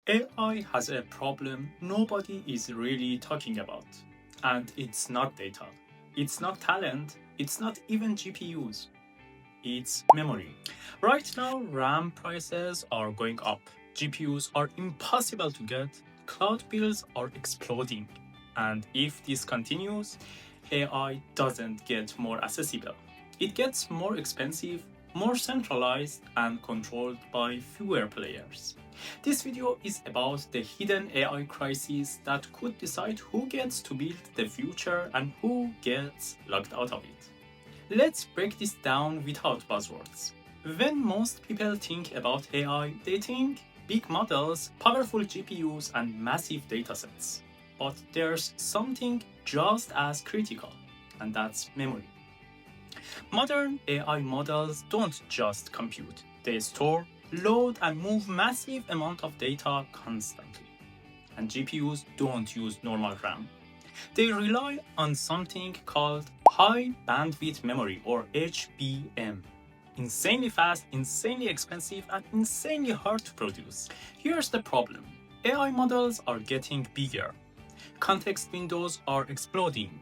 AI has a problem nobody is really talking about. And it's not data. It's not talent. It's not even GPUs. It's memory. Right now, RAM prices are going up. GPUs are impossible to get. Cloud bills are exploding. And if this continues, AI doesn't get more accessible. It gets more expensive, more centralized, and controlled by fewer players. This video is about the hidden AI crisis that could decide who gets to build the future and who gets locked out of it. Let's break this down without buzzwords. When most people think about AI, they think big models, powerful GPUs, and massive datasets. But there's something just as critical, and that's memory. Modern AI models don't just compute, they store, load, and move massive amount of data constantly. And GPUs don't use normal RAM. They rely on something called high bandwidth memory, or HBM. Insanely fast, insanely expensive, and insanely hard to produce. Here's the problem. AI models are getting bigger. Context windows are exploding.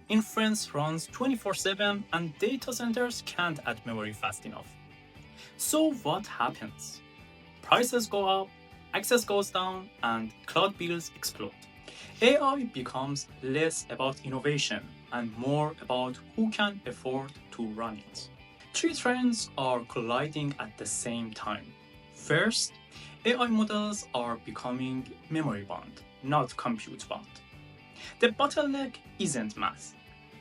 Inference runs 24/7 and data centers can't add memory fast enough. So what happens? Prices go up, access goes down, and cloud bills explode. AI becomes less about innovation and more about who can afford to run it. Three trends are colliding at the same time. First, AI models are becoming memory bound, not compute bound. The bottleneck isn't math,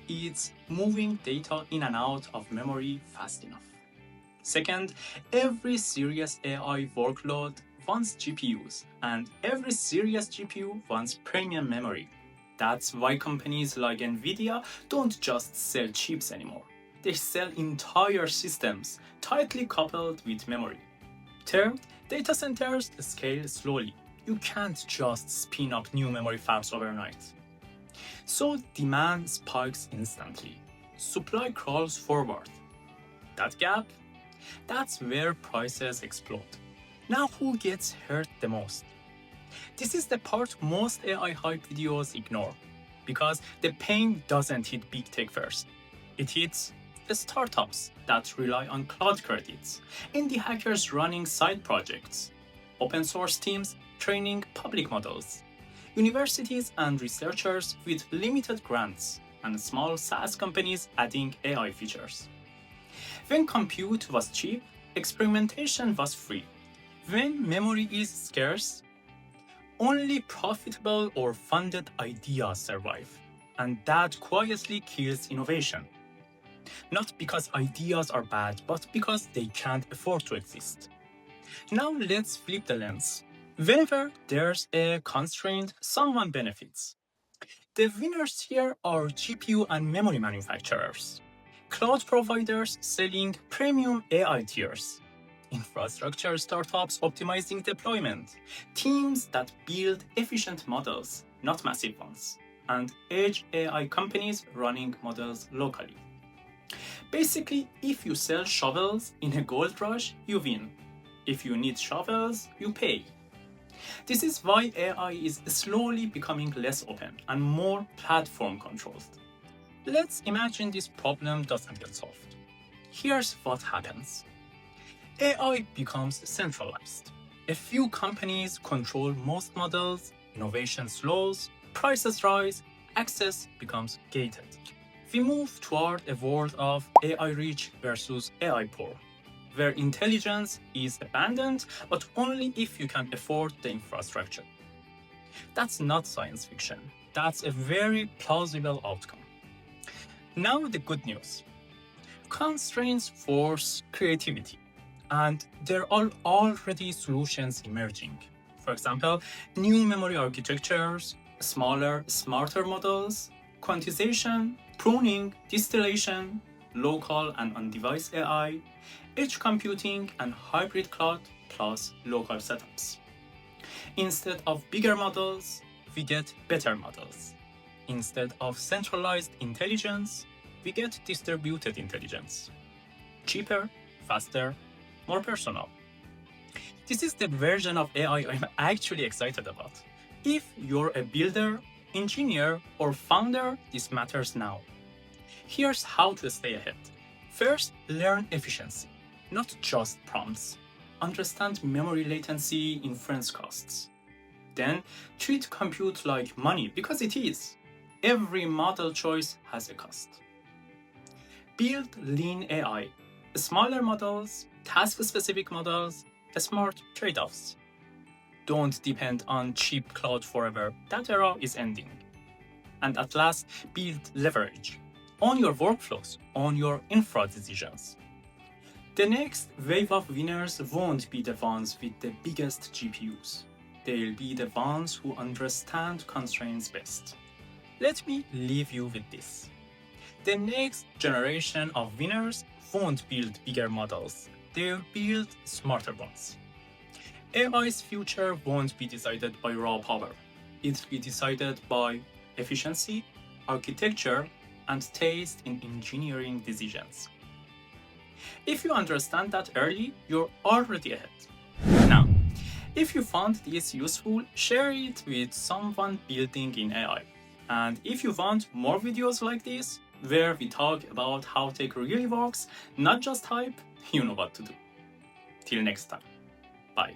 it's moving data in and out of memory fast enough. Second, every serious AI workload wants GPUs, and every serious GPU wants premium memory. That's why companies like Nvidia don't just sell chips anymore. They sell entire systems tightly coupled with memory. Third, data centers scale slowly. You can't just spin up new memory fabs overnight. So demand spikes instantly. Supply crawls forward. That gap? That's where prices explode. Now who gets hurt the most? This is the part most AI hype videos ignore, because the pain doesn't hit big tech first. It hits the startups that rely on cloud credits, indie hackers running side projects, open source teams training public models, universities and researchers with limited grants, and small SaaS companies adding AI features. When compute was cheap, experimentation was free. When memory is scarce, only profitable or funded ideas survive, and that quietly kills innovation. Not because ideas are bad, but because they can't afford to exist. Now let's flip the lens. Whenever there's a constraint, someone benefits. The winners here are GPU and memory manufacturers, cloud providers selling premium AI tiers, infrastructure startups optimizing deployment, teams that build efficient models, not massive ones, and edge AI companies running models locally. Basically, if you sell shovels in a gold rush, you win. If you need shovels, you pay. This is why AI is slowly becoming less open and more platform controlled. Let's imagine this problem doesn't get solved. Here's what happens. AI becomes centralized. A few companies control most models, innovation slows, prices rise, access becomes gated. We move toward a world of AI rich versus AI poor, where intelligence is abundant, but only if you can afford the infrastructure. That's not science fiction. That's a very plausible outcome. Now the good news. Constraints force creativity, and there are already solutions emerging. For example, new memory architectures, smaller, smarter models, quantization, pruning, distillation, local and on-device AI, edge computing, and hybrid cloud plus local setups. Instead of bigger models, we get better models. Instead of centralized intelligence, we get distributed intelligence. Cheaper, faster, more personal. This is the version of AI I'm actually excited about. If you're a builder, engineer, or founder, this matters now. Here's how to stay ahead. First, learn efficiency, not just prompts. Understand memory latency, inference costs. Then, treat compute like money because it is. Every model choice has a cost. Build lean AI, smaller models, task-specific models, smart trade-offs. Don't depend on cheap cloud forever. That era is ending. And at last, build leverage. Own your workflows, own your infra decisions. The next wave of winners won't be the ones with the biggest GPUs. They'll be the ones who understand constraints best. Let me leave you with this. The next generation of winners won't build bigger models. They'll build smarter ones. AI's future won't be decided by raw power. It'll be decided by efficiency, architecture, and taste in engineering decisions. If you understand that early, you're already ahead. Now, if you found this useful, share it with someone building in AI. And if you want more videos like this, where we talk about how tech really works, not just hype, you know what to do. Till next time. Bye.